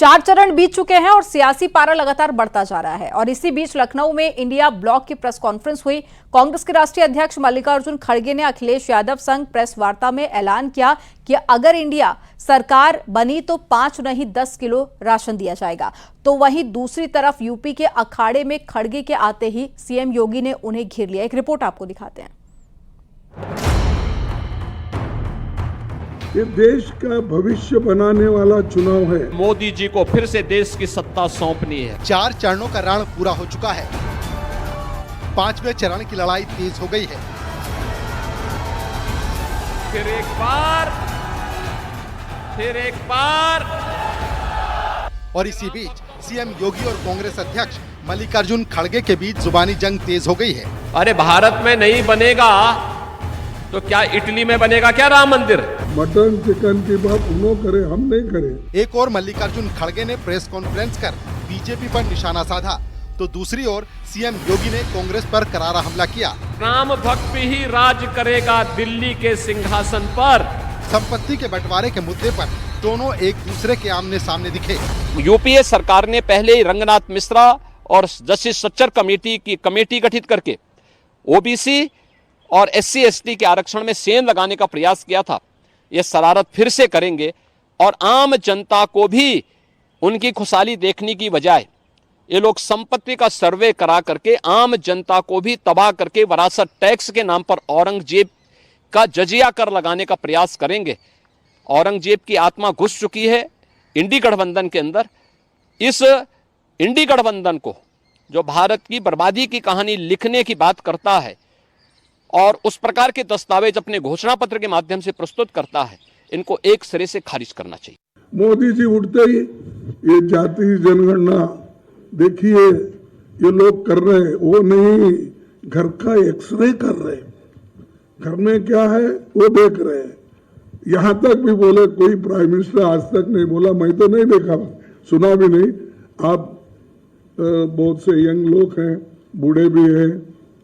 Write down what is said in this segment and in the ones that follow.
4 चरण बीत चुके हैं और सियासी पारा लगातार बढ़ता जा रहा है। और इसी बीच लखनऊ में इंडिया ब्लॉक की प्रेस कॉन्फ्रेंस हुई। कांग्रेस के राष्ट्रीय अध्यक्ष मल्लिकार्जुन खड़गे ने अखिलेश यादव संग प्रेस वार्ता में ऐलान किया कि अगर इंडिया सरकार बनी तो 5 नहीं 10 किलो राशन दिया जाएगा। तो वहीं दूसरी तरफ यूपी के अखाड़े में खड़गे के आते ही सीएम योगी ने उन्हें घेर लिया। एक रिपोर्ट आपको दिखाते हैं। ये देश का भविष्य बनाने वाला चुनाव है। मोदी जी को फिर से देश की सत्ता सौंपनी है। 4 चरणों का रण पूरा हो चुका है। 5वें चरण की लड़ाई तेज हो गई है। फिर एक बार और इसी बीच सीएम योगी और कांग्रेस अध्यक्ष मल्लिकार्जुन खड़गे के बीच जुबानी जंग तेज हो गई है। अरे भारत में नहीं बनेगा तो क्या इटली में बनेगा क्या राम मंदिर? मटन चिकन की बात उन्होंने करे, हम नहीं करे। एक और मल्लिकार्जुन खड़गे ने प्रेस कॉन्फ्रेंस कर बीजेपी पर निशाना साधा, तो दूसरी ओर सीएम योगी ने कांग्रेस पर करारा हमला किया। राम भक्त ही राज करेगा दिल्ली के सिंहासन पर। संपत्ति के बंटवारे के मुद्दे पर दोनों एक दूसरे के आमने सामने दिखे। यूपीए सरकार ने पहले ही रंगनाथ मिश्रा और जस्टिस सच्चर कमेटी की कमेटी गठित करके ओबीसी और एससी एसटी के आरक्षण में सेंध लगाने का प्रयास किया था। ये शरारत फिर से करेंगे और आम जनता को भी उनकी खुशहाली देखने की बजाय ये लोग संपत्ति का सर्वे करा करके आम जनता को भी तबाह करके विरासत टैक्स के नाम पर औरंगजेब का जजिया कर लगाने का प्रयास करेंगे। औरंगजेब की आत्मा घुस चुकी है इंडी गठबंधन के अंदर। इस इंडी गठबंधन को जो भारत की बर्बादी की कहानी लिखने की बात करता है और उस प्रकार के दस्तावेज अपने घोषणा पत्र के माध्यम से प्रस्तुत करता है, इनको एक सिरे से खारिज करना चाहिए। मोदी जी उठते ही ये जाति जनगणना देखिए ये लोग कर रहे हैं, वो नहीं घर का एक्सरे कर रहे हैं, घर में क्या है वो देख रहे हैं। यहां तक भी बोले कोई प्राइम मिनिस्टर आज तक नहीं बोला, मैं तो नहीं देखा, सुना भी नहीं। आप बहुत से यंग लोग हैं, बूढ़े भी हैं,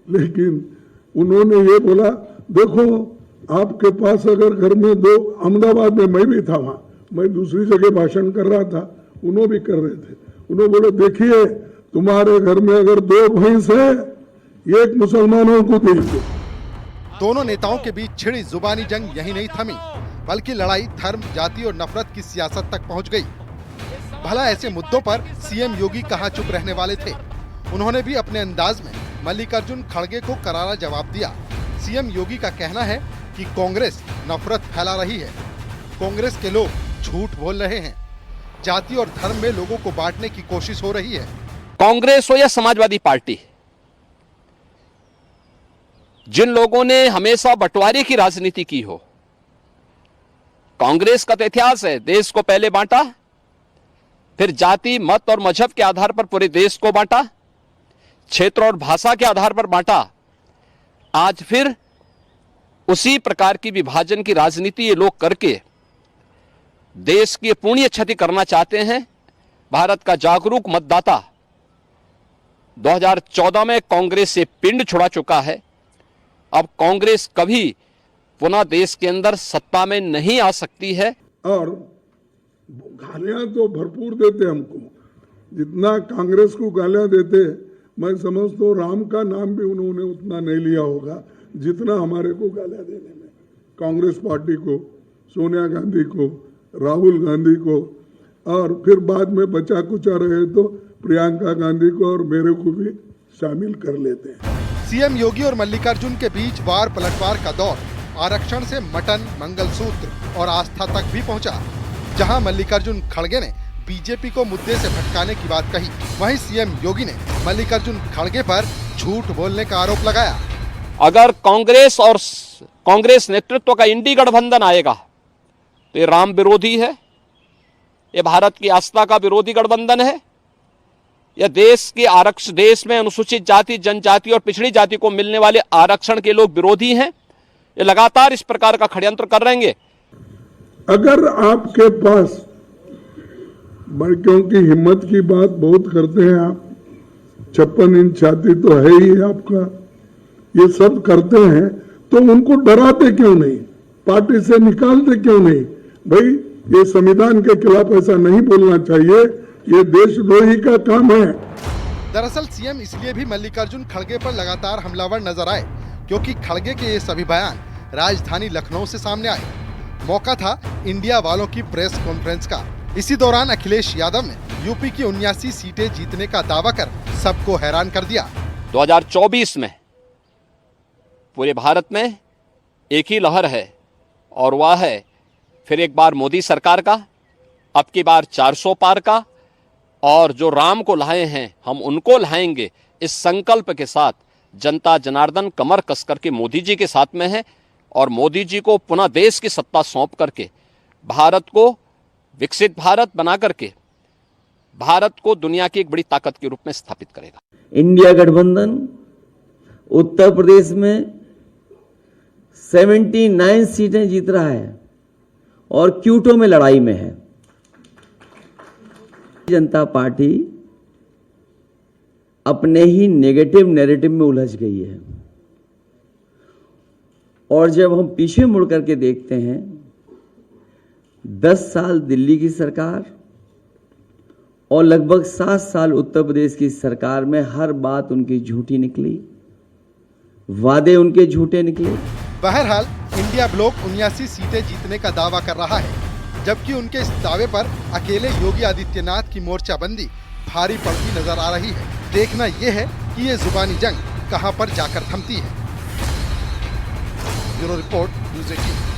लेकिन उन्होंने ये बोला देखो आपके पास अगर घर में 2, अहमदाबाद में मैं भी था, वहां मैं दूसरी जगह भाषण कर रहा था, उन्होंने भी कर रहे थे। उन्होंने बोले देखिए तुम्हारे घर में अगर 2 भैंस है, एक मुसलमानों को दे दो। दोनों नेताओं के बीच छिड़ी जुबानी जंग यही नहीं थमी, बल्कि लड़ाई धर्म, जाति और नफरत की सियासत तक पहुंच गई। भला ऐसे मुद्दों पर सीएम योगी कहां चुप रहने वाले थे। उन्होंने भी अपने अंदाज में मल्लिकार्जुन खड़गे को करारा जवाब दिया। सीएम योगी का कहना है कि कांग्रेस नफरत फैला रही है, कांग्रेस के लोग झूठ बोल रहे हैं, जाति और धर्म में लोगों को बांटने की कोशिश हो रही है। कांग्रेस हो या समाजवादी पार्टी, जिन लोगों ने हमेशा बंटवारे की राजनीति की हो, कांग्रेस का तो इतिहास है, देश को पहले बांटा, फिर जाति मत और मजहब के आधार पर पूरे देश को बांटा, क्षेत्र और भाषा के आधार पर बांटा। आज फिर उसी प्रकार की विभाजन की राजनीति ये लोग करके देश की पूर्ण क्षति करना चाहते हैं। भारत का जागरूक मतदाता 2014 में कांग्रेस से पिंड छुड़ा चुका है। अब कांग्रेस कभी पुनः देश के अंदर सत्ता में नहीं आ सकती है। और गालियां तो भरपूर देते हमको, जितना कांग्रेस को गालियां देते, मैं समझता हूँ राम का नाम भी उन्होंने उतना नहीं लिया होगा जितना हमारे को गालियां देने में। कांग्रेस पार्टी को, सोनिया गांधी को, राहुल गांधी को, और फिर बाद में बचा कुचा रहे तो प्रियंका गांधी को और मेरे को भी शामिल कर लेते हैं। सीएम योगी और मल्लिकार्जुन के बीच वार पलटवार का दौर आरक्षण से मटन, मंगलसूत्र और आस्था तक भी पहुंचा। जहां मल्लिकार्जुन खड़गे ने बीजेपी को मुद्दे से भटकाने की बात कही, वहीं सीएम योगी ने मल्लिकार्जुन खड़गे पर झूठ बोलने का आरोप लगाया। अगर कांग्रेस और कांग्रेस नेतृत्व का इंडी गठबंधन आएगा तो ये राम विरोधी है, ये भारत की आस्था का विरोधी गठबंधन है, यह देश के आरक्षण, देश में अनुसूचित जाति, जनजाति और पिछड़ी जाति को मिलने वाले आरक्षण के लोग विरोधी हैं। ये लगातार इस प्रकार का षड्यंत्र कर रहेंगे। अगर आपके पास, क्योंकि हिम्मत की बात बहुत करते हैं आप, 56 इंच छाती तो है ही आपका, ये सब करते हैं, तो उनको डराते क्यों नहीं, पार्टी से निकालते क्यों नहीं? भाई ये संविधान के खिलाफ ऐसा नहीं बोलना चाहिए। ये देशद्रोही का काम है। दरअसल सीएम इसलिए भी मल्लिकार्जुन खड़गे पर लगातार हमलावर नजर आए क्योंकि खड़गे के ये सभी बयान राजधानी लखनऊ से सामने आए। मौका था इंडिया वालों की प्रेस कॉन्फ्रेंस का। इसी दौरान अखिलेश यादव ने यूपी की 79 सीटें जीतने का दावा कर सबको हैरान कर दिया। 2024 में पूरे भारत में एक ही लहर है और वह है फिर एक बार मोदी सरकार का, अब की बार 400 पार का, और जो राम को लाए हैं हम उनको लाएंगे। इस संकल्प के साथ जनता जनार्दन कमर कस करके मोदी जी के साथ में है और मोदी जी को पुनः देश की सत्ता सौंप करके भारत को विकसित भारत बना करके भारत को दुनिया की एक बड़ी ताकत के रूप में स्थापित करेगा। इंडिया गठबंधन उत्तर प्रदेश में 79 सीटें जीत रहा है और क्यूटो में लड़ाई में है। जनता पार्टी अपने ही नेगेटिव नैरेटिव में उलझ गई है और जब हम पीछे मुड़ करके देखते हैं 10 साल दिल्ली की सरकार और लगभग 7 साल उत्तर प्रदेश की सरकार में हर बात उनकी झूठी निकली, वादे उनके झूठे निकले। बहरहाल इंडिया ब्लॉक 79 सीटें जीतने का दावा कर रहा है, जबकि उनके इस दावे पर अकेले योगी आदित्यनाथ की मोर्चाबंदी भारी पड़ती नजर आ रही है। देखना यह है कि ये जुबानी जंग कहां पर जाकर थमती है। Bureau report, news 18।